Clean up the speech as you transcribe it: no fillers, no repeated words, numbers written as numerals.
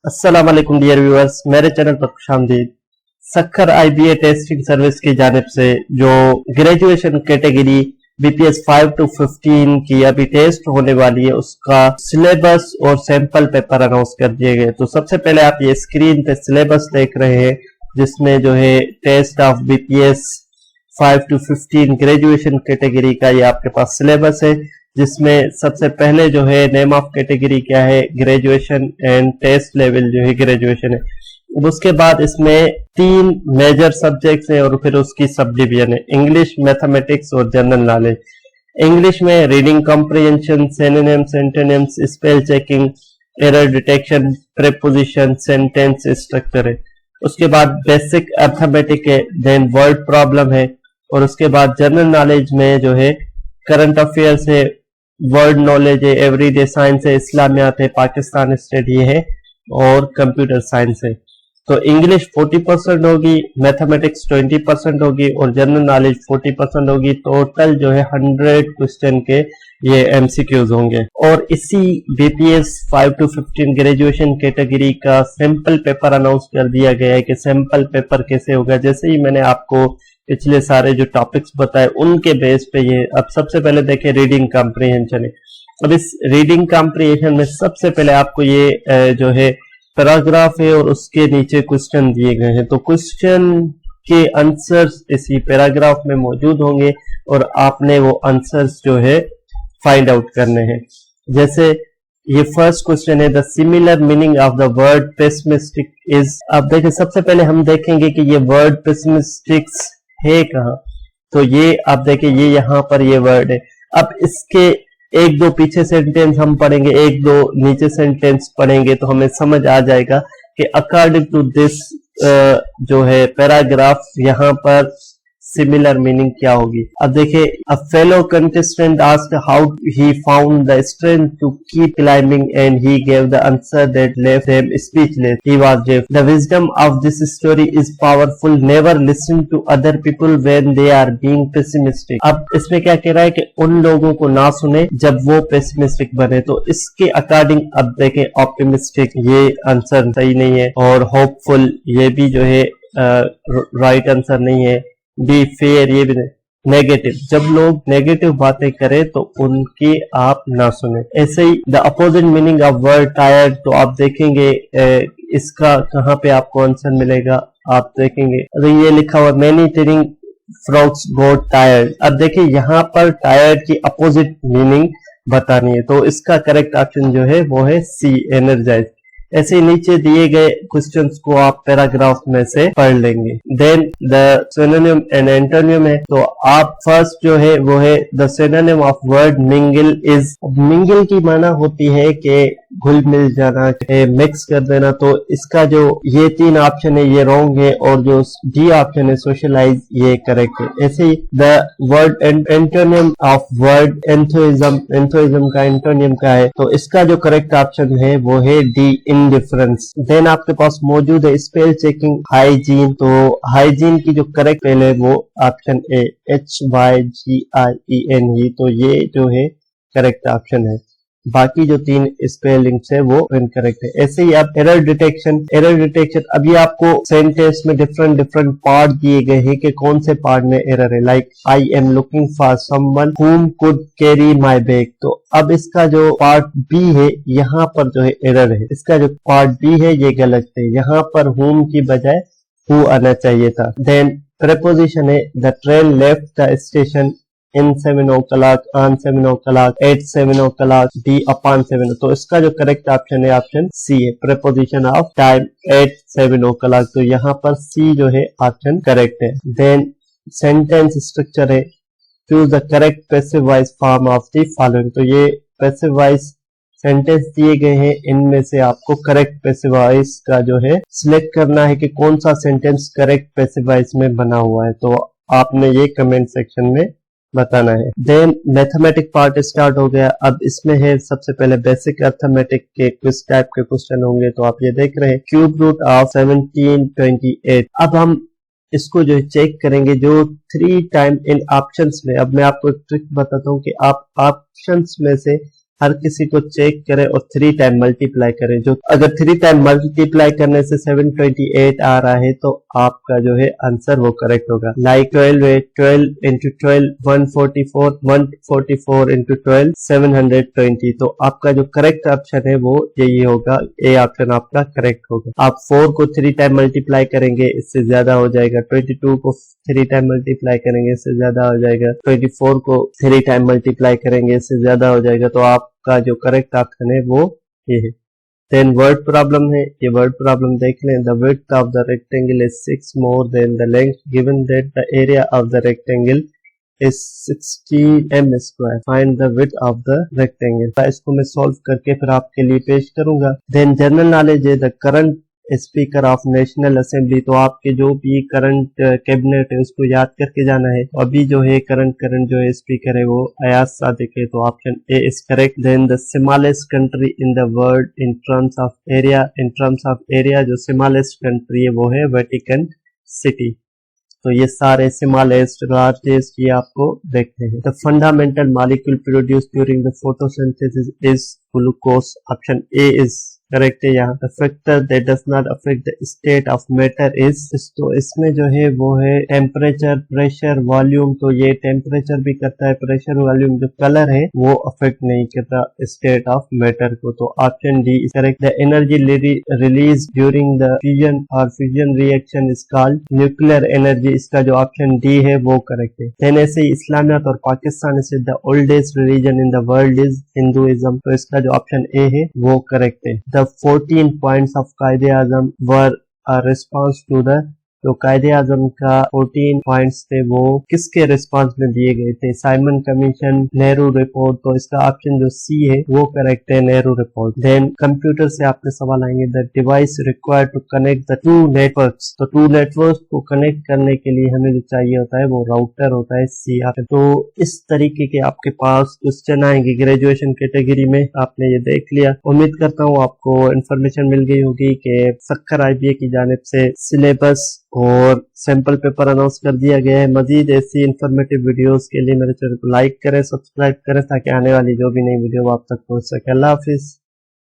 अस्सलाम वालेकुम dear viewers, मेरे चैनल पर खुशामदीद। सखर आईबीए टेस्टिंग सर्विस की जानिब से जो ग्रेजुएशन कैटेगरी बीपीएस 5 to 15 की अभी टेस्ट होने वाली है, उसका सिलेबस और सैंपल पेपर अनाउंस कर दिए गए। तो सबसे पहले आप ये स्क्रीन पे सिलेबस देख रहे हैं, जिसमें जो है test of BPS 5 to 15 graduation category का ये आपके पास सिलेबस है, जिसमें सबसे पहले जो है नेम ऑफ कैटेगरी क्या है, ग्रेजुएशन एंड टेस्ट लेवल जो है ग्रेजुएशन है। उसके बाद इसमें 3 मेजर सब्जेक्ट्स है और फिर उसकी सब डिवीजन है, इंग्लिश, मैथमेटिक्स और जनरल नॉलेज। इंग्लिश में reading comprehension, synonyms, antonyms, spell checking, error detection, preposition, sentence structure है। उसके बाद बेसिक अर्थमेटिक है, देन वर्ड प्रॉब्लम है, और उसके बाद जनरल नॉलेज में जो है करंट अफेयर्स है, वर्ड नॉलेज है, एवरीडे साइंस है, इस्लामियात है, पाकिस्तान स्टडी है और कंप्यूटर साइंस है। तो इंग्लिश 40% होगी, मैथमेटिक्स 20% होगी और जनरल नॉलेज 40% होगी। टोटल जो है 100 क्वेश्चन के ये एमसीक्यूज होंगे। और इसी बीपीएस 5 to 15 ग्रेजुएशन कैटेगरी का सैंपल पेपर अनाउंस कर दिया गया है कि सैंपल पेपर कैसे होगा। जैसे ही मैंने आपको पिछले सारे जो टॉपिक्स बताए उनके बेस पे ये, अब सबसे पहले देखें रीडिंग कॉम्प्रिहेंशन है। अब इस रीडिंग कॉम्प्रिहेंशन में सबसे पहले आपको ये जो है पैराग्राफ है और उसके नीचे क्वेश्चन दिए गए हैं। तो क्वेश्चन के आंसर्स इसी पैराग्राफ में मौजूद होंगे और आपने वो आंसर्स जो है फाइंड आउट करने हैं। जैसे ये फर्स्ट क्वेश्चन है, the similar meaning of the word pessimistic is. अब देखिए, सबसे पहले हम देखेंगे कि ये वर्ड पेसिमिस्टिक्स है कहाँ। तो ये आप देखिए, ये यहाँ पर ये वर्ड है। अब इसके एक दो पीछे सेंटेंस हम पढ़ेंगे, एक दो नीचे सेंटेंस पढ़ेंगे, तो हमें समझ आ जाएगा कि अकॉर्डिंग टू दिस जो है पैराग्राफ, यहाँ पर सिमिलर मीनिंग क्या होगी। अब देखिए, a fellow contestant asked how he found the strength to keep climbing and he gave the answer that left him speechless. He was deaf. The wisdom of this story is powerful. Never listen to other people when they are being pessimistic. अब इसमें क्या कह रहा है कि उन लोगों को ना सुने जब वो पेसिमिस्टिक बने। तो इसके अकॉर्डिंग अब देखें, ऑप्टिमिस्टिक ये आंसर सही नहीं है, और होपफुल ये भी जो है राइट आंसर नहीं है। बी फेयर ये भी नहीं। नेगेटिव, जब लोग नेगेटिव बातें करें तो उनकी आप ना सुने। ऐसे ही the opposite meaning of word tired, तो आप देखेंगे इसका कहाँ पे आपको आंसर मिलेगा, आप देखेंगे अगर ये लिखा हुआ many tearing frogs got tired. अब देखिए, यहाँ पर टायर्ड की अपोजिट मीनिंग बतानी है, तो इसका करेक्ट ऑप्शन जो है वो है सी, एनर्जाइज। ऐसे नीचे दिए गए क्वेश्चंस को आप पैराग्राफ में से पढ़ लेंगे। Then the synonym and antonym है, तो आप फर्स्ट जो है वो है the synonym of word mingle is. Mingle की माना होती है कि घुल मिल जाना, मिक्स कर देना। तो इसका जो ये 3 ऑप्शन है ये रॉन्ग है, और जो डी ऑप्शन है सोशलाइज ये करेक्ट है। ऐसे ही the word antonym of word enthusiasm, enthusiasm का एंटोनिम का है, तो इसका जो करेक्ट ऑप्शन है वो है डी, इंडिफरेंस। देन आपके पास मौजूद है स्पेल चेकिंग, हाइजीन। तो हाइजीन की जो करेक्ट स्पेल है वो ऑप्शन ए, HYGIEN ही, तो ये जो है करेक्ट ऑप्शन है। बाकी जो 3 स्पेलिंग्स है वो इनकरेक्ट है। ऐसे ही आप एरर डिटेक्शन, एरर डिटेक्शन अभी आपको सेंटेंस में डिफरेंट डिफरेंट पार्ट दिए गए हैं कि कौन से पार्ट में एरर है। Like I am looking for someone whom could carry my bag, तो अब इसका जो पार्ट बी है यहाँ पर जो है एरर है। इसका जो पार्ट बी है ये गलत है, यहाँ पर whom की बजाय who आना चाहिए था। देन प्रेपोजिशन है, the train left the station in 7 o'clock, on 7 o'clock, at 7 o'clock, D upon 7। तो इसका जो करेक्ट ऑप्शन है ऑप्शन सी है, preposition of time eight 7 o'clock। तो यहाँ पर सी जो है ऑप्शन करेक्ट है। देन सेंटेंस स्ट्रक्चर है, choose the correct passive voice form of the following. तो ये पैसिव वॉइस सेंटेंस दिए गए हैं, इनमें से आपको करेक्ट पैसिव वॉइस का जो है सिलेक्ट करना है कि कौन सा सेंटेंस करेक्ट पैसिव वॉइस में बना हुआ है। तो आपने ये कमेंट सेक्शन में बताना है। देन मैथमेटिक पार्ट स्टार्ट हो गया। अब इसमें है सबसे पहले बेसिक अर्थमेटिक के किस टाइप के क्वेश्चन होंगे, तो आप ये देख रहे हैं क्यूब रूट ऑफ 1728। अब हम इसको जो चेक करेंगे जो 3 टाइम इन ऑप्शंस में। अब मैं आपको एक ट्रिक बताता हूँ कि आप ऑप्शंस में से हर किसी को चेक करें और 3 टाइम मल्टीप्लाई करें। जो अगर 3 टाइम मल्टीप्लाई करने से 728 आ रहा है तो आपका जो है आंसर वो करेक्ट होगा। लाइक 12 है, 12 इंटू 12 144, 144 इंटू 12 720। तो आपका जो करेक्ट ऑप्शन है वो यही होगा, ए ऑप्शन आपका करेक्ट होगा। आप 4 को 3 टाइम मल्टीप्लाई करेंगे इससे ज्यादा हो जाएगा, 22 को 3 टाइम मल्टीप्लाई करेंगे इससे ज्यादा हो जाएगा, 24 को 3 टाइम मल्टीप्लाई करेंगे इससे ज्यादा हो जाएगा। तो आपका जो करेक्ट ऑप्शन है वो ये है। देन वर्ड प्रॉब्लम है, ये वर्ड प्रॉब्लम देख लें। The width of the rectangle is 6 more than the length given that the area of the rectangle is 16 m square. Find the width of the rectangle। इसको मैं solve करके फिर आपके लिए पेश करूंगा। देन जनरल नॉलेज है, the current speaker of national assembly. तो आपके जो भी करंट कैबिनेट है उसको याद करके जाना है। अभी जो है करंट जो है स्पीकर है वो अयाज सादिक है, तो option A is correct. Then the smallest country in the world in terms of area, in terms of area जो स्मॉलेस्ट कंट्री है वो है वेटिकन सिटी। तो ये सारे स्मॉलेस्ट, लार्जेस्ट ये आपको देखते हैं। The fundamental molecule produce during the photosynthesis is glucose. Option A is correct है यहाँ। The factor that does not affect the state of matter is, तो इसमें जो है वो है टेम्परेचर, प्रेशर, वॉल्यूम। तो ये टेम्परेचर भी करता है, प्रेशर, वॉल्यूम। जो कलर है वो अफेक्ट नहीं करता स्टेट ऑफ मैटर को। तो option D is correct. The energy release during the fusion और fusion reaction is called nuclear energy. इसका जो ऑप्शन डी है वो करेक्ट है। देन ऐसे ही इस्लामियत और पाकिस्तान से the oldest religion in the world is Hinduism. तो इसका जो ऑप्शन ए है वो करेक्ट है। The 14 points of Qaid-e-Azam were a response to the, जो कायदे आजम का 14 पॉइंट्स थे वो किसके रिस्पांस में दिए गए थे? Simon commission, Nehru report. तो इसका ऑप्शन जो सी है वो करेक्ट है, नेहरू रिपोर्ट। देन कंप्यूटर से आपके सवाल आएंगे, the device required to connect the two networks. तो टू नेटवर्क्स को कनेक्ट करने के लिए हमें जो चाहिए होता है वो राउटर होता है, सी ऑप्शन। तो इस तरीके के आपके पास क्वेश्चन आएंगे ग्रेजुएशन कैटेगरी में। आपने ये देख लिया। उम्मीद करता हूँ आपको इन्फॉर्मेशन मिल गई होगी कि सक्कर IBA की जानिब से सिलेबस और सैंपल पेपर अनाउंस कर दिया गया है। मजीद ऐसी इंफॉर्मेटिव वीडियोस के लिए मेरे चैनल को लाइक करें, सब्सक्राइब करें ताकि आने वाली जो भी नई वीडियो आप तक पहुंच सके। अल्लाह हाफिज।